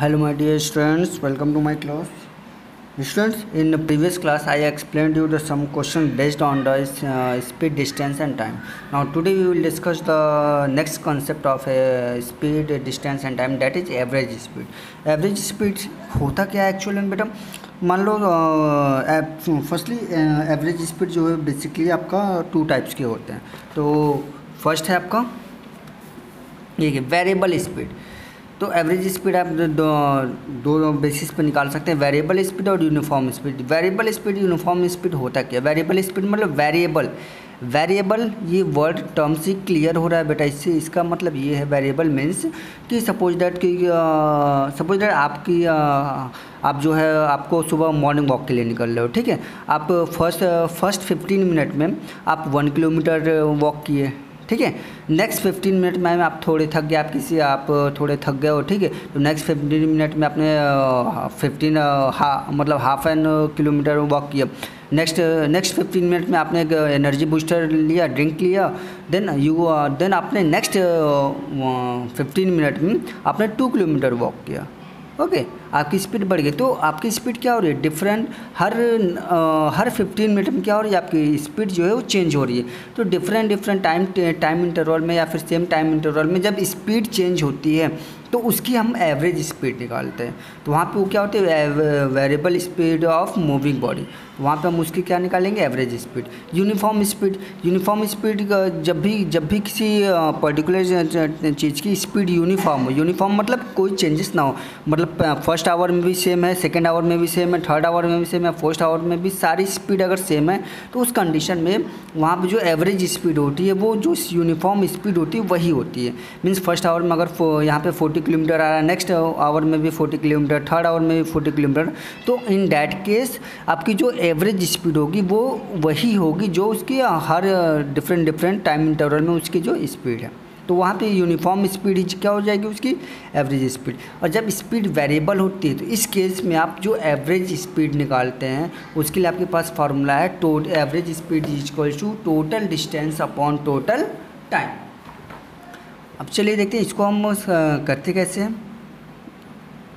Hello my dear students, welcome to my class. Students, in the previous class I explained you some questions based on the speed, distance and time. Now today we will discuss the next concept of speed, distance and time, that is average speed. Average speed होता क्या है actually में बेटा? मान लो firstly average speed जो है basically आपका two types के होते हैं. तो फर्स्ट है आपका ये वेरिएबल स्पीड. तो एवरेज स्पीड आप दो बेसिस पे निकाल सकते हैं, वेरिएबल स्पीड और uniform speed. Variable speed, uniform speed होता क्या? वेरिएबल स्पीड मतलब वेरिएबल ये वर्ड टर्म से क्लियर हो रहा है बेटा. इससे इसका मतलब ये है वेरिएबल मीन्स कि सपोज दैट आप जो है आपको सुबह मॉर्निंग वॉक के लिए निकल रहे हो, ठीक है. आप फर्स्ट 15 मिनट में आप 1 किलोमीटर वॉक किए, ठीक है. नेक्स्ट 15 मिनट में आप थोड़े थक गए, आप थोड़े थक गए हो, ठीक है. तो नेक्स्ट 15 मिनट में आपने मतलब हाफ एन किलोमीटर वॉक किया. नेक्स्ट 15 मिनट में आपने एक एनर्जी बूस्टर लिया, ड्रिंक लिया. देन आपने नेक्स्ट 15 मिनट में आपने 2 किलोमीटर वॉक किया. ओके, आपकी स्पीड बढ़ गई. तो आपकी स्पीड क्या हो रही है? डिफरेंट हर 15 मिनट में क्या हो रही है? आपकी स्पीड जो है वो चेंज हो रही है. तो डिफरेंट टाइम इंटरवल में या फिर सेम टाइम इंटरवल में जब स्पीड चेंज होती है तो उसकी हम एवरेज स्पीड निकालते हैं. तो वहाँ पे वो क्या होती है? Variable speed of moving body. वहाँ पे हम उसकी क्या निकालेंगे? Average speed. यूनिफॉर्म स्पीड जब भी किसी पर्टिकुलर चीज़ की स्पीड यूनिफॉर्म मतलब कोई चेंजेस ना हो. मतलब फर्स्ट आवर में भी सेम है, सेकेंड आवर में भी सेम है, थर्ड आवर में भी सेम है, फोर्थ आवर में भी सारी स्पीड अगर सेम है तो उस कंडीशन में वहाँ पे जो एवरेज स्पीड होती है वो जो यूनिफॉर्म स्पीड होती है वही होती है. मीन्स फर्स्ट आवर में अगर यहाँ पे 40 किलोमीटर आ रहा है, नेक्स्ट आवर में भी 40 किलोमीटर, थर्ड आवर में भी 40 किलोमीटर, तो इन डैट केस आपकी जो एवरेज स्पीड होगी वो वही होगी जो उसकी हर डिफरेंट टाइम इंटरवल में उसकी जो स्पीड है. तो वहाँ पे यूनिफॉर्म स्पीड क्या हो जाएगी? उसकी एवरेज स्पीड. और जब स्पीड वेरिएबल होती है तो इस केस में आप जो एवरेज स्पीड निकालते हैं उसके लिए आपके पास फार्मूला है average speed is equal to total distance upon total time. अब चलिए देखते हैं इसको हम करते कैसे हैं.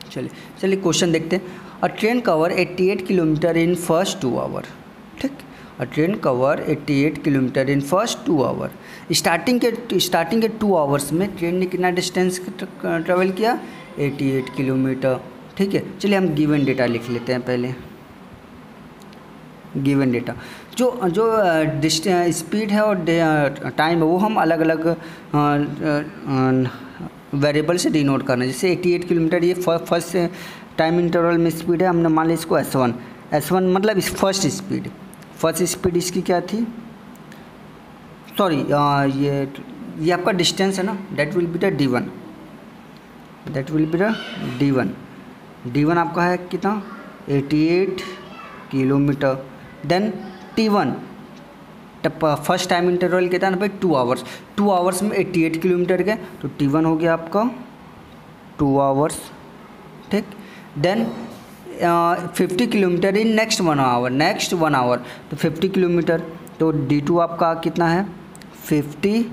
चलिए क्वेश्चन देखते हैं. A train cover 88 kilometre in first 2 hour. ठीक, a train cover 88 kilometre in first 2 hour. Starting के 2 आवर्स में ट्रेन ने कितना डिस्टेंस ट्रेवल किया? 88 किलोमीटर. ठीक है, चलिए हम गिवन डेटा लिख लेते हैं पहले. गिवन डेटा जो स्पीड है और टाइम है वो हम अलग अलग वेरिएबल से डिनोट करना है. जैसे 88 किलोमीटर ये फर्स्ट टाइम इंटरवल में स्पीड है, हमने मान लिया इसको S1 मतलब इस फर्स्ट स्पीड इसकी क्या थी? सॉरी, ये आपका डिस्टेंस है ना, that will be the D1 आपका है कितना? 88 kilometre. Then T1 first time interval कितना ना भाई? 2 आवर्स में 88 किलोमीटर गए तो T1 हो गया आपका 2 आवर्स. ठीक, then 50 kilometre in next 1 hour तो 50 किलोमीटर. तो D2 आपका कितना है? 50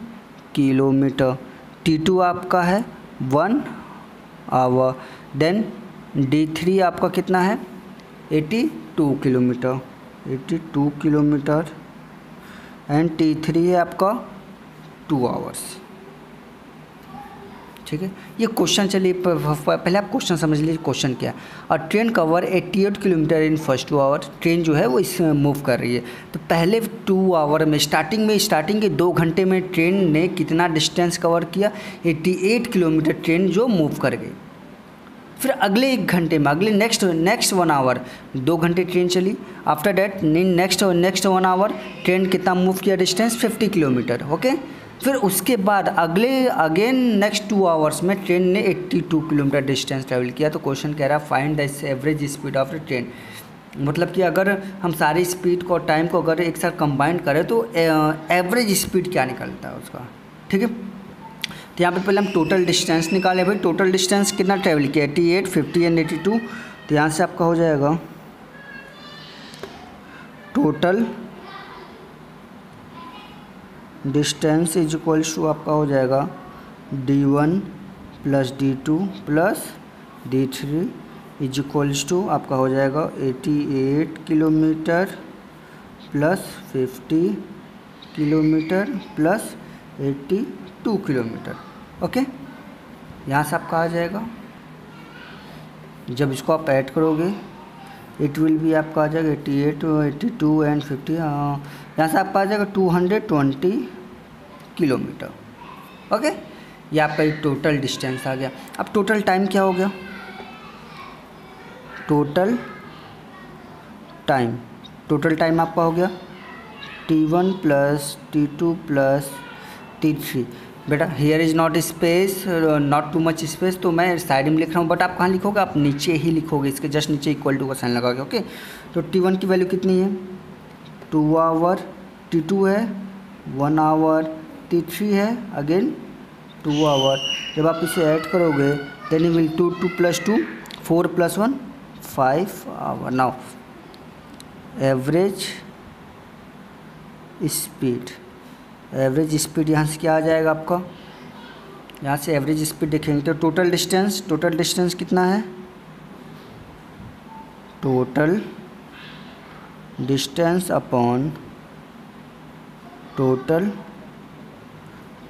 किलोमीटर. T2 आपका है 1 आवर. देन D3 आपका कितना है? 82 किलोमीटर एंड T3 है आपका 2 आवर्स. ठीक है, ये क्वेश्चन. चलिए पहले आप क्वेश्चन समझ लीजिए क्वेश्चन क्या है. और train cover 88 kilometre in first 2 hour. Train जो है वो इसमें मूव कर रही है. तो पहले 2 आवर में स्टार्टिंग के 2 घंटे में ट्रेन ने कितना डिस्टेंस कवर किया? 88 किलोमीटर ट्रेन जो मूव कर गई. फिर अगले 1 घंटे में नेक्स्ट 1 आवर 2 घंटे ट्रेन चली. After that next 1 hour train कितना मूव किया डिस्टेंस? 50 किलोमीटर. ओके, फिर उसके बाद अगेन नेक्स्ट 2 आवर्स में ट्रेन ने 82 किलोमीटर डिस्टेंस ट्रैवल किया. तो क्वेश्चन कह रहा है find the average speed of the train. मतलब कि अगर हम सारी स्पीड को टाइम को अगर एक साथ कंबाइन करें तो एवरेज स्पीड क्या निकलता है उसका. ठीक है, तो यहाँ पे पहले हम टोटल डिस्टेंस निकाले भाई. टोटल डिस्टेंस कितना ट्रैवल किया? 88, 50 एंड 82. तो यहाँ से आपका हो जाएगा total distance is equals to आपका हो जाएगा D1 plus D2 plus D3 is equals to आपका हो जाएगा 88 kilometre plus 50 kilometre plus 82 kilometre. Okay, यहाँ से आपका आ जाएगा, जब इसको आप ऐड करोगे इट विल बी आपका आ जाएगा 88 82 एंड 50, यहाँ से आपका आ जाएगा 220 किलोमीटर। ओके, ये आपका एक टोटल डिस्टेंस आ गया। अब टोटल टाइम क्या हो गया? टोटल टाइम आपका हो गया T1 plus T2 plus T3। बेटा here is not space, not too much space, तो मैं साइड में लिख रहा हूँ, बट आप कहाँ लिखोगे? आप नीचे ही लिखोगे, इसके जस्ट नीचे इक्वल टू का साइन लगाओगे। ओके, तो T1 की वैल्यू कितनी है? 2 आवर, T2 है 1 आवर, T3 है अगेन 2 आवर। जब आप इसे ऐड करोगे then you will 2 plus 2 4 plus 1 5 hour. Now average speed यहाँ से क्या आ जाएगा आपका? यहाँ से एवरेज स्पीड देखेंगे तो टोटल डिस्टेंस कितना है? Total distance upon total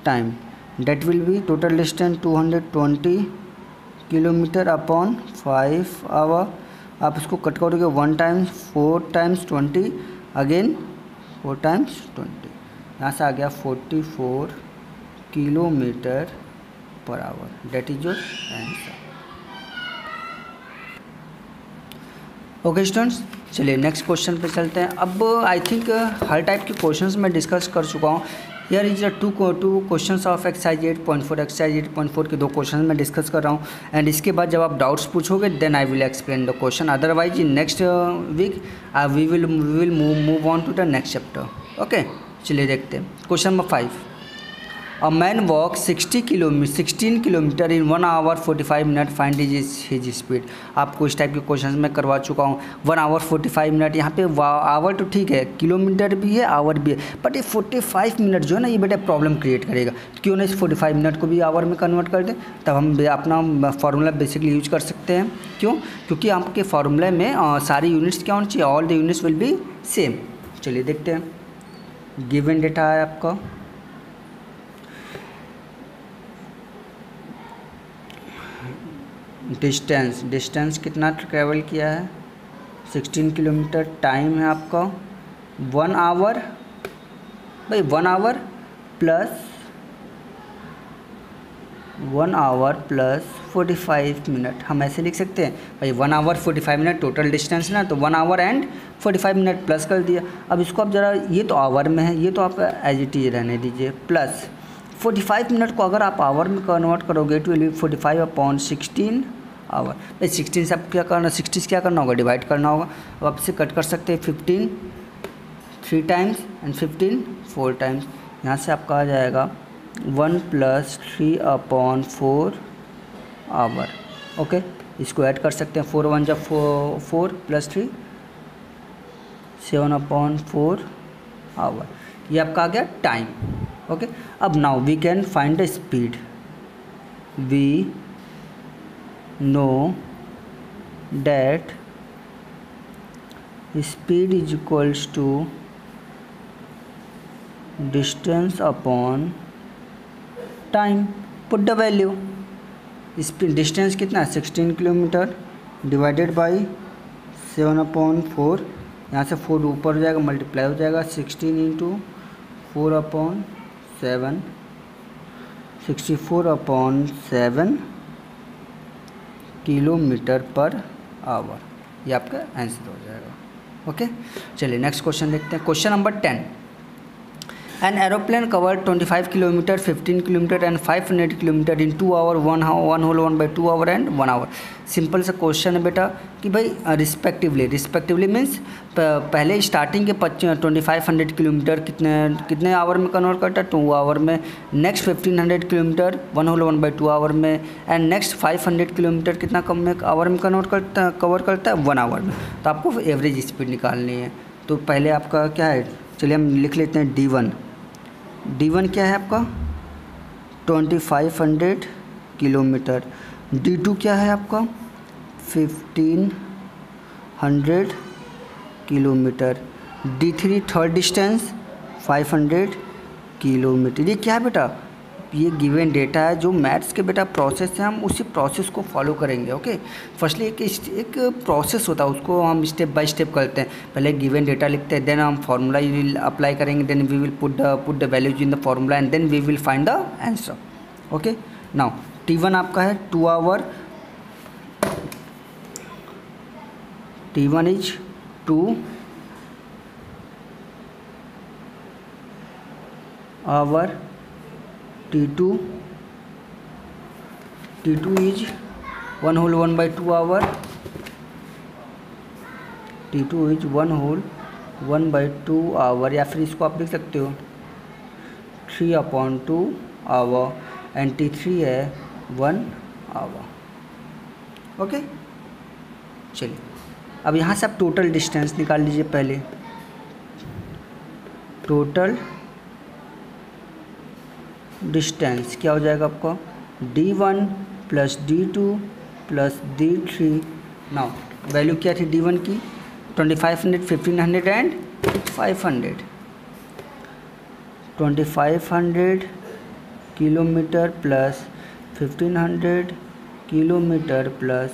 time, that will be total distance 220 kilometre upon 5 hour. आप इसको कट करोगे 1 टाइम्स 4 टाइम्स 20 अगेन 4 टाइम्स 20, यहाँ से आ गया 44 किलोमीटर पर hour. That is your answer. Okay students, चलिए नेक्स्ट क्वेश्चन पे चलते हैं। अब आई थिंक हर टाइप के क्वेश्चंस मैं डिस्कस कर चुका हूँ। Here is two questions of exercise 8.4। Exercise 8.4 के 2 क्वेश्चन मैं डिस्कस कर रहा हूँ, एंड इसके बाद जब आप डाउट्स पूछोगे then I will explain the question. Otherwise in next week we will move on to the next chapter. Okay, चलिए देखते हैं question number 5। A man walk 16 kilometre in 1 hour 45 minute, find his speed. आपको इस type के question मैं करवा चुका हूँ। 1 आवर 45 मिनट, यहाँ पे आवर तो ठीक है, किलोमीटर भी है आवर भी है, बट ये 45 मिनट जो है ना ये बेटा प्रॉब्लम क्रिएट करेगा। क्यों ना इस 45 मिनट को भी आवर में कन्वर्ट कर दें, तब हम अपना फार्मूला बेसिकली यूज कर सकते हैं। क्यों? क्योंकि आपके फार्मूले में सारी यूनिट्स क्या होनी चाहिए? All the units will be same. चलिए देखते हैं, गिवन डेटा है आपका डिस्टेंस कितना ट्रैवल किया है? 16 किलोमीटर। टाइम है आपका 1 आवर, भाई 1 आवर प्लस 45 मिनट। हम ऐसे लिख सकते हैं भाई 1 आवर 45 मिनट टोटल डिस्टेंस ना, तो 1 आवर एंड 45 मिनट प्लस कर दिया। अब इसको आप ज़रा, ये तो आवर में है, ये तो आप एज इट इज रहने दीजिए, प्लस 45 मिनट को अगर आप आवर में कन्वर्ट करोगे तो विल बी 45 अपॉन 16 आवर। भाई 16 से आप क्या करना, 60 से क्या करना होगा? डिवाइड करना होगा। अब आप इसे कट कर सकते हैं 15 3 टाइम्स एंड 15 4 टाइम्स। यहाँ से आपका आ जाएगा 1 प्लस 3 अपॉन 4 आवर। ओके, इसको ऐड कर सकते हैं, 4 1 जब 4 प्लस 3 7 अपॉन 4 आवर। ये आपका आ गया टाइम। ओके, अब now we can find the speed. We know that speed is equals to distance upon time. put the value. Speed distance कितना है? 16 किलोमीटर डिवाइडेड बाई 7 अपॉन 4। यहाँ से 4 ऊपर हो जाएगा, मल्टीप्लाई हो जाएगा 16 इंटू 4 अपॉन 7, 64 अपॉन 7 किलोमीटर पर आवर। ये आपका आंसर हो जाएगा। ओके, चलिए नेक्स्ट क्वेश्चन देखते हैं। Question number 10। An aeroplane cover 25 kilometre 15 kilometre and 500 kilometre in 2 hour 1 whole 1/2 hour and 1 hour. Simple सा क्वेश्चन है बेटा कि भाई रिस्पेक्टिवली मीन्स पहले स्टार्टिंग के 2500 किलोमीटर कितने आवर में कन्वर्ट करता है? 2 आवर में। नेक्स्ट 1500 किलोमीटर 1 होल 1/2 आवर में, एंड नेक्स्ट 500 किलोमीटर कितना कम में आवर में कवर करता है? 1 आवर में। तो आपको एवरेज स्पीड निकालनी है। तो पहले आपका क्या है, चलिए हम लिख लेते हैं D1 क्या है आपका? 2500 किलोमीटर। D2 क्या है आपका? 1500 kilometre. D3 third distance 500 kilometre. ये क्या है बेटा, ये गिवन डेटा है, जो मैथ्स के बेटा प्रोसेस है, हम उसी प्रोसेस को फॉलो करेंगे। ओके, फर्स्टली एक प्रोसेस होता है, उसको हम स्टेप बाय स्टेप करते हैं। पहले गिवन डेटा लिखते हैं, देन हम फार्मूला अप्लाई करेंगे, then we will put the values in the formula and then we will find the answer. Okay, now T1 आपका है 2 hour, T1 is 2 hour, T2 is 1 whole 1/2 hour, T2 is 1 whole 1/2 hour, या फिर इसको आप लिख सकते हो 3/2 hour and T3 है 1 hour। ओके, चलिए अब यहाँ से आप टोटल डिस्टेंस निकाल लीजिए। पहले टोटल डिस्टेंस क्या हो जाएगा आपका, D1 plus D2 plus D3। Now value क्या थी D1 की, 2500, 1500 and 500। 2500 kilometre plus 1500 kilometre plus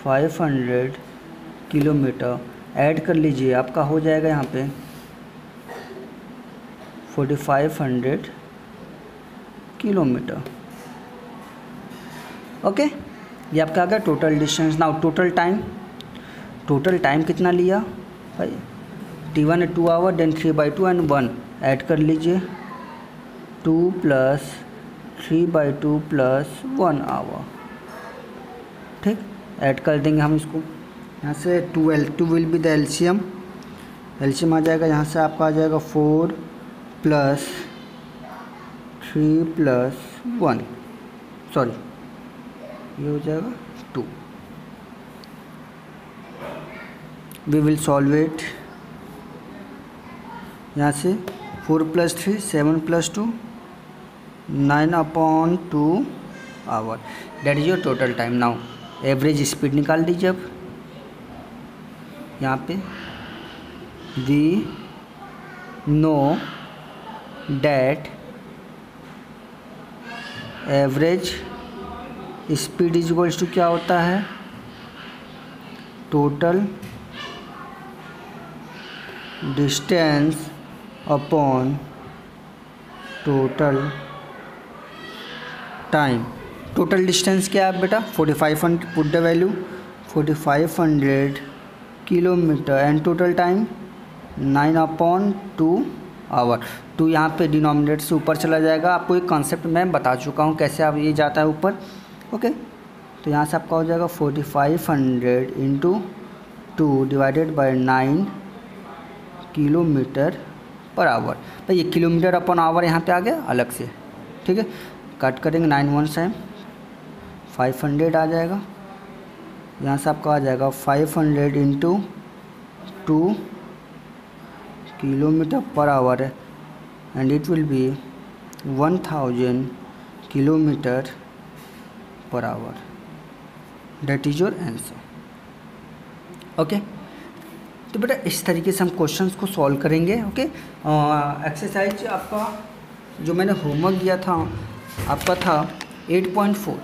500 kilometre add कर लीजिए, आपका हो जाएगा यहाँ पे 4500 किलोमीटर। ओके, ये आपका आ गया total distance. Now total time कितना लिया भाई, T1 है 2 आवर, देन 3/2 एंड 1 ऐड कर लीजिए, 2 प्लस 3/2 प्लस 1 आवर। ठीक, ऐड कर देंगे हम इसको यहाँ से, 2 विल बी द एलसीएम आ जाएगा, यहाँ से आपका आ जाएगा 4 प्लस 3 प्लस 1, सॉरी ये हो जाएगा 2। वी विल सॉल्व इट, यहाँ से 4 plus 3 7 plus 2 9/2 hour, that is your total time. Now average speed निकाल दीजिए। अब यहाँ पे we know that average speed is equals to क्या होता है, total distance upon total time. Total distance क्या है बेटा, 4500, put the value 4500 kilometre and total time 9/2 hour. तो यहाँ पे डिनोमिनेटर से ऊपर चला जाएगा। आपको एक कॉन्सेप्ट मैं बता चुका हूँ कैसे आप ये जाता है ऊपर। ओके, तो यहाँ से आपका हो जाएगा 4500 इंटू 2 डिवाइडेड बाय 9 किलोमीटर पर आवर। भाई ये किलोमीटर अपॉन आवर यहाँ पे आ गया अलग से। ठीक है, कट करेंगे 9 1 से 500 आ जाएगा। यहाँ से आपका आ जाएगा 500 इंटू 2 किलोमीटर पर आवर है and it will be 1000 kilometre पर our. That is your answer. Okay, तो बेटा इस तरीके से हम क्वेश्चंस को सॉल्व करेंगे। ओके, एक्सरसाइज आपका जो मैंने होमवर्क दिया था आपका था 8.4।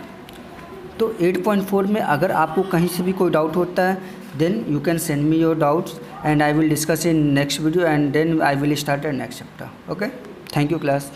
तो 8.4 में अगर आपको कहीं से भी कोई डाउट होता है then you can send me your doubts and I will discuss in next video and then I will start next chapter. Okay, thank you class.